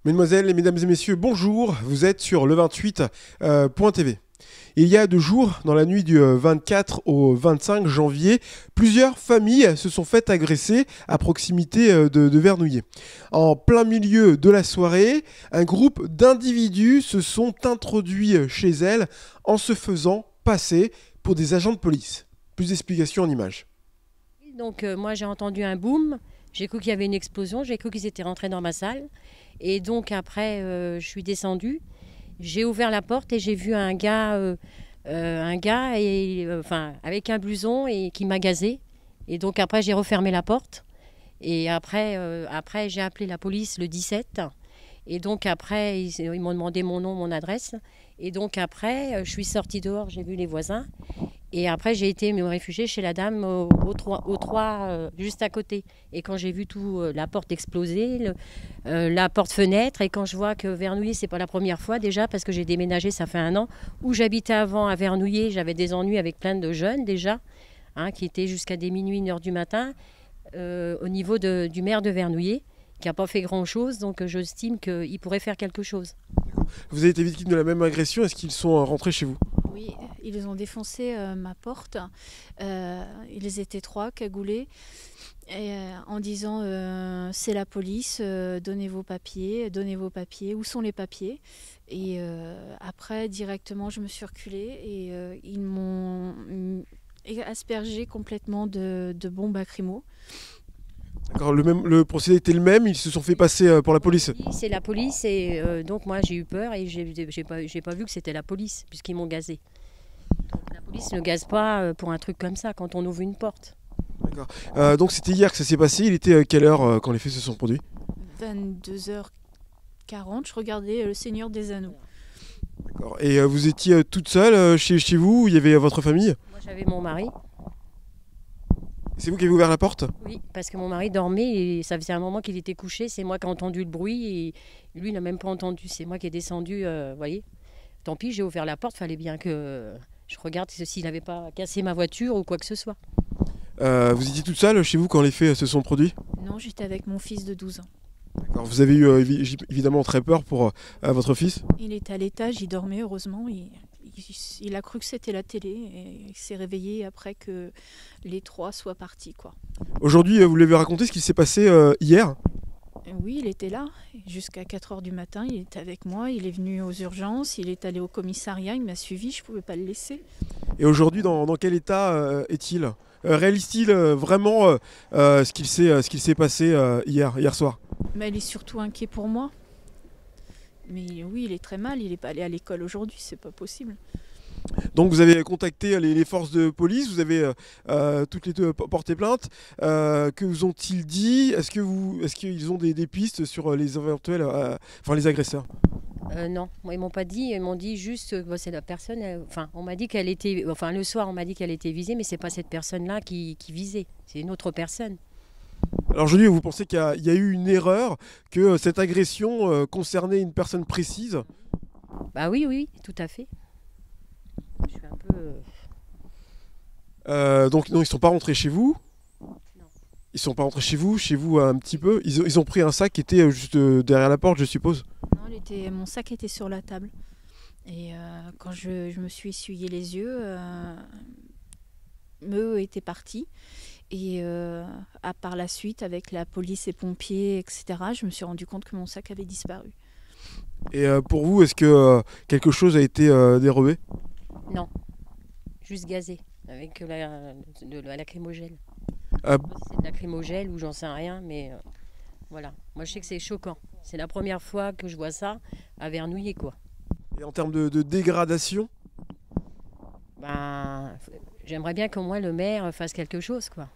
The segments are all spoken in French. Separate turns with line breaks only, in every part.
Mesdemoiselles et mesdames et messieurs, bonjour, vous êtes sur le28.tv. Il y a 2 jours, dans la nuit du 24 au 25 janvier, plusieurs familles se sont faites agresser à proximité de Vernouillet. En plein milieu de la soirée, un groupe d'individus se sont introduits chez elles en se faisant passer pour des agents de police. Plus d'explications en images.
Donc moi j'ai entendu un boom, j'ai cru qu'il y avait une explosion, j'ai cru qu'ils étaient rentrés dans ma salle. Et donc après je suis descendue, j'ai ouvert la porte et j'ai vu un gars avec un blouson et qui m'a gazé. Et donc après j'ai refermé la porte. Et après j'ai appelé la police le 17. Et donc après ils m'ont demandé mon nom, mon adresse. Et donc après je suis sortie dehors, j'ai vu les voisins. Et après, j'ai été me réfugier chez la dame au 3 juste à côté. Et quand j'ai vu la porte exploser, la porte-fenêtre, et quand je vois que Vernouillet, c'est pas la première fois déjà, parce que j'ai déménagé, ça fait 1 an, où j'habitais avant à Vernouillet, j'avais des ennuis avec plein de jeunes déjà, qui étaient jusqu'à des minuit, 1h du matin, au niveau du maire de Vernouillet, qui n'a pas fait grand-chose, donc j'estime qu'il pourrait faire quelque chose.
Vous avez été victime de la même agression, est-ce qu'ils sont rentrés chez vous ?
Oui, ils ont défoncé ma porte. Ils étaient 3 cagoulés en disant c'est la police, donnez vos papiers, où sont les papiers. Et après directement je me suis reculée et ils m'ont aspergé complètement de bombes lacrymo.
D'accord, le procédé était le même, ils se sont fait passer pour la police.
Oui, c'est la police et donc moi j'ai eu peur et j'ai pas vu que c'était la police puisqu'ils m'ont gazé. Donc la police ne gaze pas pour un truc comme ça quand on ouvre une porte.
D'accord. Donc c'était hier que ça s'est passé, il était quelle heure quand les faits se sont produits ?
22h40, je regardais Le Seigneur des Anneaux.
D'accord. Et vous étiez toute seule chez vous, où il y avait votre famille ?
Moi j'avais mon mari.
C'est vous qui avez ouvert la porte ?
Oui, parce que mon mari dormait et ça faisait un moment qu'il était couché. C'est moi qui ai entendu le bruit et lui, il n'a même pas entendu. C'est moi qui ai descendu, vous voyez. Tant pis, j'ai ouvert la porte. Fallait bien que je regarde s'il n'avait pas cassé ma voiture ou quoi que ce soit.
Vous étiez toute seule chez vous quand les faits se sont produits ?
Non, j'étais avec mon fils de 12 ans.
D'accord. Vous avez eu évidemment très peur pour votre fils ?
Il était à l'étage, il dormait heureusement. Il a cru que c'était la télé et il s'est réveillé après que les 3 soient partis, quoi.
Aujourd'hui, vous lui avez raconté ce qui s'est passé hier ?
Oui, il était là. Jusqu'à 4h du matin, il était avec moi. Il est venu aux urgences, il est allé au commissariat, il m'a suivi, je ne pouvais pas le laisser.
Et aujourd'hui, dans quel état est-il ? Réalise-t-il vraiment ce qu'il s'est passé hier soir ?
Mais il est surtout inquiet pour moi. Mais oui, il est très mal, il n'est pas allé à l'école aujourd'hui, c'est pas possible.
Donc vous avez contacté les forces de police, vous avez toutes les 2 porté plainte. Que vous ont-ils dit ? Est-ce qu'ils ont des pistes sur les éventuels, les agresseurs ?
Non, moi ils m'ont pas dit, ils m'ont dit juste c'est la personne. On m'a dit qu'elle était, le soir on m'a dit qu'elle était visée, mais c'est pas cette personne-là qui visait, c'est une autre personne.
Alors aujourd'hui, vous pensez qu'il y a eu une erreur, que cette agression concernait une personne précise ?
Bah oui, tout à fait. Je suis un peu.
Donc non, ils ne sont pas rentrés chez vous ?
Non.
Ils ne sont pas rentrés chez vous un petit peu. Ils ont pris un sac qui était juste derrière la porte, je suppose.
Non, mon sac était sur la table. Et quand je me suis essuyé les yeux, eux étaient partis. Et par la suite, avec la police et pompiers, etc., je me suis rendu compte que mon sac avait disparu.
Et pour vous, est-ce que quelque chose a été dérobé ?
Non, juste gazé, avec de la lacrymogène.
Ah.
C'est de lacrymogène ou j'en sais rien, mais voilà. Moi, je sais que c'est choquant. C'est la première fois que je vois ça à Vernouillet, quoi.
Et en termes de dégradation ?
J'aimerais bien qu'au moins le maire fasse quelque chose, quoi,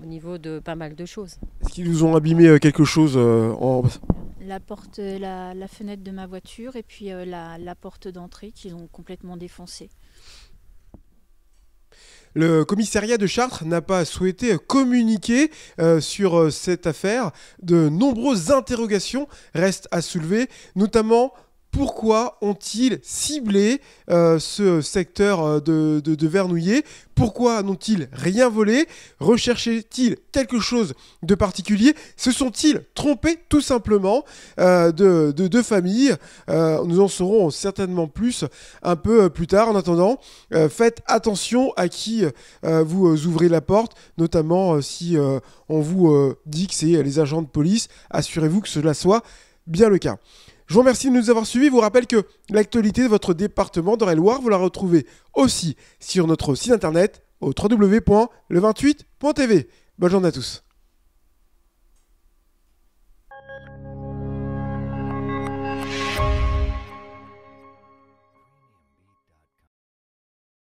au niveau de pas mal de choses.
Est-ce qu'ils vous ont abîmé quelque chose
La porte, la fenêtre de ma voiture et puis la porte d'entrée qu'ils ont complètement défoncée.
Le commissariat de Chartres n'a pas souhaité communiquer sur cette affaire. De nombreuses interrogations restent à soulever, notamment Pourquoi ont-ils ciblé ce secteur de Vernouillet? Pourquoi n'ont-ils rien volé? Recherchaient-ils quelque chose de particulier? Se sont-ils trompés tout simplement de famille? Nous en saurons certainement plus un peu plus tard. En attendant, faites attention à qui vous ouvrez la porte, notamment si on vous dit que c'est les agents de police. Assurez-vous que cela soit bien le cas. Je vous remercie de nous avoir suivis. Je vous rappelle que l'actualité de votre département d'Eure-et-Loir, vous la retrouvez aussi sur notre site internet au www.le28.tv. Bonne journée à tous.